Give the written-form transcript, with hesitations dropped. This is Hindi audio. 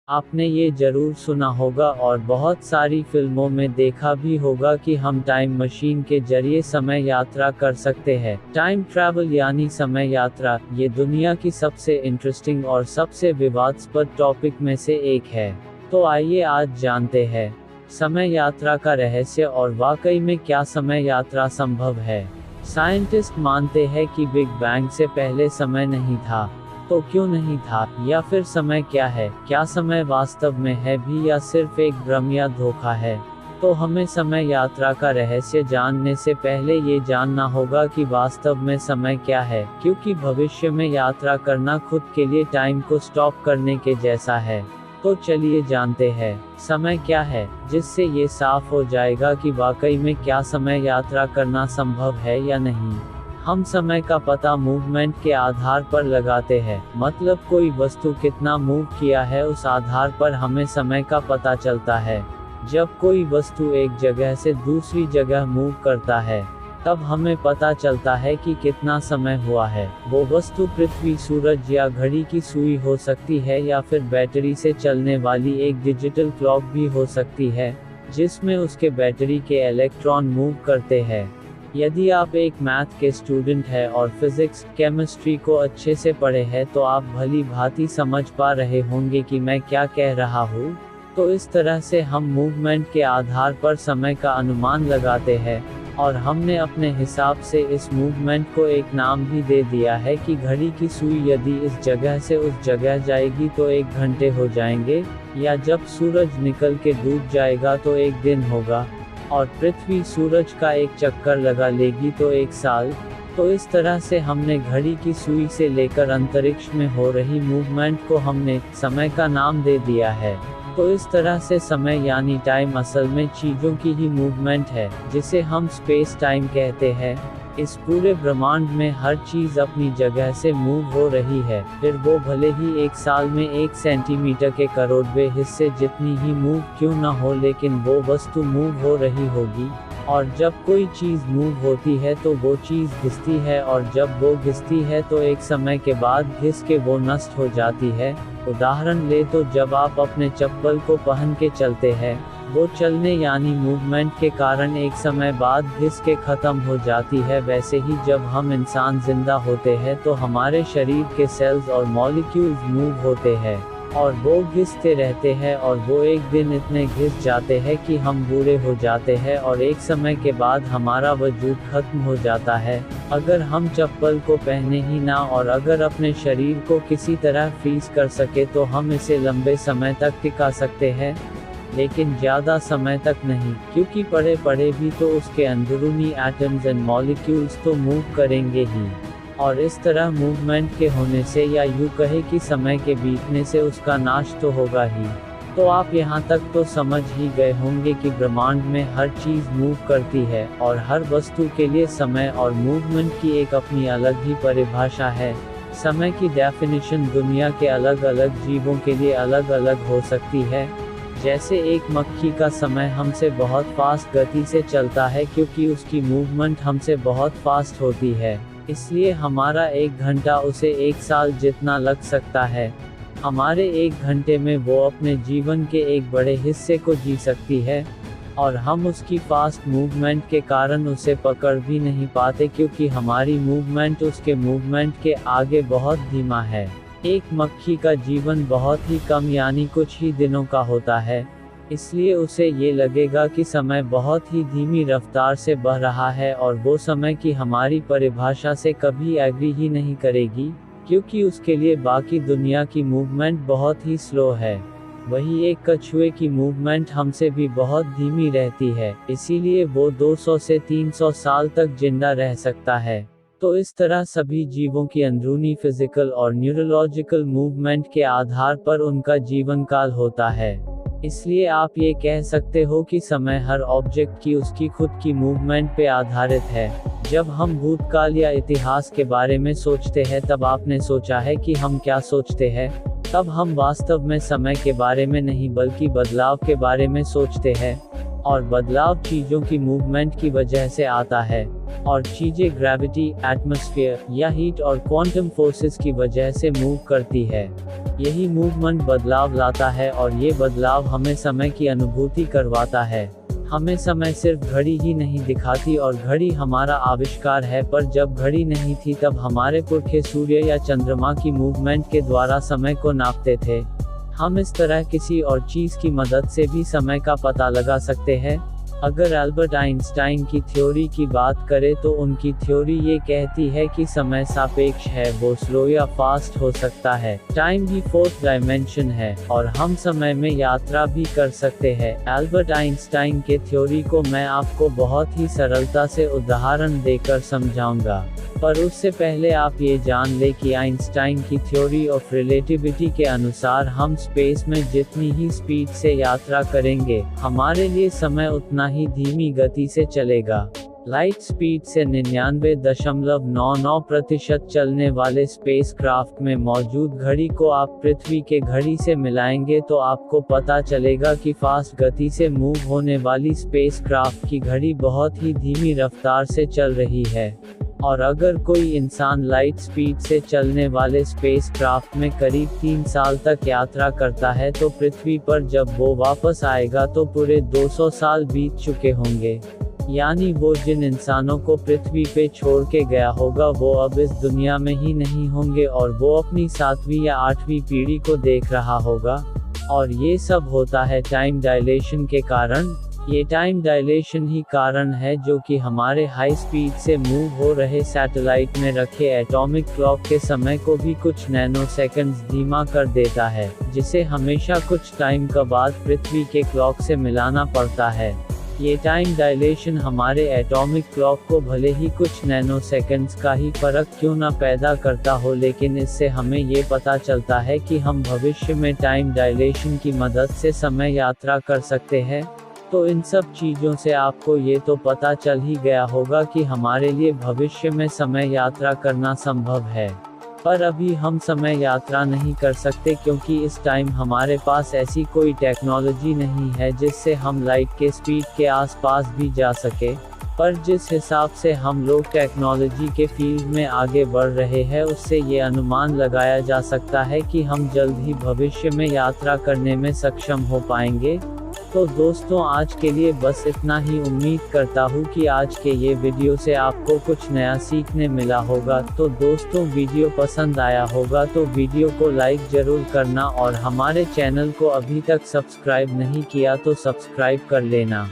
आपने ये जरूर सुना होगा और बहुत सारी फिल्मों में देखा भी होगा कि हम टाइम मशीन के जरिए समय यात्रा कर सकते हैं। टाइम ट्रैवल यानी समय यात्रा, ये दुनिया की सबसे इंटरेस्टिंग और सबसे विवादास्पद टॉपिक में से एक है। तो आइए आज जानते हैं समय यात्रा का रहस्य और वाकई में क्या समय यात्रा संभव है। साइंटिस्ट मानते हैं कि बिग बैंग से पहले समय नहीं था, तो क्यों नहीं था, या फिर समय क्या है, क्या समय वास्तव में है भी या सिर्फ एक भ्रम या धोखा है। तो हमें समय यात्रा का रहस्य जानने से पहले ये जानना होगा कि वास्तव में समय क्या है, क्योंकि भविष्य में यात्रा करना खुद के लिए टाइम को स्टॉप करने के जैसा है। तो चलिए जानते हैं समय क्या है, जिससे ये साफ हो जाएगा कि वाकई में क्या समय यात्रा करना संभव है या नहीं। हम समय का पता मूवमेंट के आधार पर लगाते हैं, मतलब कोई वस्तु कितना मूव किया है उस आधार पर हमें समय का पता चलता है। जब कोई वस्तु एक जगह से दूसरी जगह मूव करता है, तब हमें पता चलता है कि कितना समय हुआ है। वो वस्तु पृथ्वी, सूरज या घड़ी की सुई हो सकती है, या फिर बैटरी से चलने वाली एक डिजिटल क्लॉक भी हो सकती है, जिसमें उसके बैटरी के इलेक्ट्रॉन मूव करते हैं। यदि आप एक मैथ के स्टूडेंट हैं और फिजिक्स, केमिस्ट्री को अच्छे से पढ़े हैं, तो आप भली भांति समझ पा रहे होंगे कि मैं क्या कह रहा हूँ। तो इस तरह से हम मूवमेंट के आधार पर समय का अनुमान लगाते हैं, और हमने अपने हिसाब से इस मूवमेंट को एक नाम भी दे दिया है कि घड़ी की सुई यदि इस जगह से उस जगह जाएगी तो 1 घंटे हो जाएंगे, या जब सूरज निकल के डूब जाएगा तो 1 दिन होगा, और पृथ्वी सूरज का एक चक्कर लगा लेगी तो 1 साल। तो इस तरह से हमने घड़ी की सुई से लेकर अंतरिक्ष में हो रही मूवमेंट को हमने समय का नाम दे दिया है। तो इस तरह से समय यानी टाइम असल में चीज़ों की ही मूवमेंट है, जिसे हम स्पेस टाइम कहते हैं। इस पूरे ब्रह्मांड में हर चीज़ अपनी जगह से मूव हो रही है, फिर वो भले ही 1 साल में 1 सेंटीमीटर के करोड़वें हिस्से जितनी ही मूव क्यों ना हो, लेकिन वो वस्तु मूव हो रही होगी। और जब कोई चीज़ मूव होती है तो वो चीज़ घिसती है, और जब वो घिसती है तो एक समय के बाद घिस के वो नष्ट हो जाती है। उदाहरण ले तो जब आप अपने चप्पल को पहन के चलते हैं, वो चलने यानी मूवमेंट के कारण एक समय बाद घिस के ख़त्म हो जाती है। वैसे ही जब हम इंसान जिंदा होते हैं तो हमारे शरीर के सेल्स और मॉलिक्यूल्स मूव होते हैं, और वो घिसते रहते हैं, और वो एक दिन इतने घिस जाते हैं कि हम बूढ़े हो जाते हैं, और एक समय के बाद हमारा वजूद खत्म हो जाता है। अगर हम चप्पल को पहने ही ना और अगर अपने शरीर को किसी तरह फ्रीज कर सके तो हम इसे लंबे समय तक टिका सकते हैं, लेकिन ज़्यादा समय तक नहीं, क्योंकि पड़े पड़े भी तो उसके अंदरूनी एटम्स एंड मॉलिक्यूल्स तो मूव करेंगे ही। और इस तरह मूवमेंट के होने से, या यूँ कहे कि समय के बीतने से, उसका नाश तो होगा ही। तो आप यहाँ तक तो समझ ही गए होंगे कि ब्रह्मांड में हर चीज़ मूव करती है, और हर वस्तु के लिए समय और मूवमेंट की एक अपनी अलग ही परिभाषा है। समय की डेफिनेशन दुनिया के अलग अलग जीवों के लिए अलग अलग हो सकती है। जैसे एक मक्खी का समय हमसे बहुत फास्ट गति से चलता है, क्योंकि उसकी मूवमेंट हमसे बहुत फास्ट होती है, इसलिए हमारा 1 घंटा उसे 1 साल जितना लग सकता है। हमारे 1 घंटे में वो अपने जीवन के एक बड़े हिस्से को जी सकती है, और हम उसकी फास्ट मूवमेंट के कारण उसे पकड़ भी नहीं पाते, क्योंकि हमारी मूवमेंट उसके मूवमेंट के आगे बहुत धीमा है। एक मक्खी का जीवन बहुत ही कम यानी कुछ ही दिनों का होता है, इसलिए उसे ये लगेगा कि समय बहुत ही धीमी रफ्तार से बह रहा है, और वो समय की हमारी परिभाषा से कभी एग्री ही नहीं करेगी, क्योंकि उसके लिए बाकी दुनिया की मूवमेंट बहुत ही स्लो है। वही एक कछुए की मूवमेंट हमसे भी बहुत धीमी रहती है, इसीलिए वो 200 से 300 साल तक जिंदा रह सकता है। तो इस तरह सभी जीवों की अंदरूनी फिजिकल और न्यूरोलॉजिकल मूवमेंट के आधार पर उनका जीवन काल होता है। इसलिए आप ये कह सकते हो कि समय हर ऑब्जेक्ट की उसकी खुद की मूवमेंट पे आधारित है। जब हम भूतकाल या इतिहास के बारे में सोचते हैं, तब आपने सोचा है कि हम क्या सोचते हैं? तब हम वास्तव में समय के बारे में नहीं बल्कि बदलाव के बारे में सोचते हैं। और बदलाव चीज़ों की मूवमेंट की वजह से आता है, और चीज़ें ग्रेविटी, एटमॉस्फेयर या हीट और क्वांटम फोर्सेस की वजह से मूव करती है। यही मूवमेंट बदलाव लाता है और ये बदलाव हमें समय की अनुभूति करवाता है। हमें समय सिर्फ घड़ी ही नहीं दिखाती, और घड़ी हमारा आविष्कार है, पर जब घड़ी नहीं थी तब हमारे पुरखे सूर्य या चंद्रमा की मूवमेंट के द्वारा समय को नापते थे। हम इस तरह किसी और चीज़ की मदद से भी समय का पता लगा सकते हैं। अगर एल्बर्ट आइंस्टाइन की थ्योरी की बात करें तो उनकी थ्योरी ये कहती है कि समय सापेक्ष है, वो स्लो या फास्ट हो सकता है। टाइम ही फोर्थ डायमेंशन है और हम समय में यात्रा भी कर सकते हैं। एल्बर्ट आइंस्टाइन के थ्योरी को मैं आपको बहुत ही सरलता से उदाहरण देकर समझाऊंगा, पर उससे पहले आप ये जान ले कि आइंस्टाइन की थ्योरी ऑफ रिलेटिविटी के अनुसार हम स्पेस में जितनी ही स्पीड से यात्रा करेंगे, हमारे लिए समय उतना ही धीमी गति से चलेगा। लाइट स्पीड से 99.99% चलने वाले स्पेसक्राफ्ट में मौजूद घड़ी को आप पृथ्वी के घड़ी से मिलाएंगे तो आपको पता चलेगा कि फास्ट गति से मूव होने वाली स्पेसक्राफ्ट की घड़ी बहुत ही धीमी रफ्तार से चल रही है। और अगर कोई इंसान लाइट स्पीड से चलने वाले स्पेसक्राफ्ट में करीब 3 साल तक यात्रा करता है तो पृथ्वी पर जब वो वापस आएगा तो पूरे 200 साल बीत चुके होंगे। यानी वो जिन इंसानों को पृथ्वी पे छोड़ के गया होगा वो अब इस दुनिया में ही नहीं होंगे, और वो अपनी 7वीं या 8वीं पीढ़ी को देख रहा होगा। और ये सब होता है टाइम डायलेशन के कारण। ये टाइम डायलेशन ही कारण है जो कि हमारे हाई स्पीड से मूव हो रहे सैटेलाइट में रखे एटॉमिक क्लॉक के समय को भी कुछ नैनो सेकंड्स धीमा कर देता है, जिसे हमेशा कुछ टाइम का बाद पृथ्वी के क्लॉक से मिलाना पड़ता है। ये टाइम डायलेशन हमारे एटॉमिक क्लॉक को भले ही कुछ नैनो सेकंड्स का ही फर्क क्यों ना पैदा करता हो, लेकिन इससे हमें ये पता चलता है कि हम भविष्य में टाइम डायलेशन की मदद से समय यात्रा कर सकते हैं। तो इन सब चीज़ों से आपको ये तो पता चल ही गया होगा कि हमारे लिए भविष्य में समय यात्रा करना संभव है, पर अभी हम समय यात्रा नहीं कर सकते क्योंकि इस टाइम हमारे पास ऐसी कोई टेक्नोलॉजी नहीं है जिससे हम लाइट के स्पीड के आसपास भी जा सके। पर जिस हिसाब से हम लोग टेक्नोलॉजी के फील्ड में आगे बढ़ रहे हैं, उससे ये अनुमान लगाया जा सकता है कि हम जल्द ही भविष्य में यात्रा करने में सक्षम हो पाएंगे। तो दोस्तों, आज के लिए बस इतना ही। उम्मीद करता हूँ कि आज के ये वीडियो से आपको कुछ नया सीखने मिला होगा। तो दोस्तों, वीडियो पसंद आया होगा तो वीडियो को लाइक जरूर करना, और हमारे चैनल को अभी तक सब्सक्राइब नहीं किया तो सब्सक्राइब कर लेना।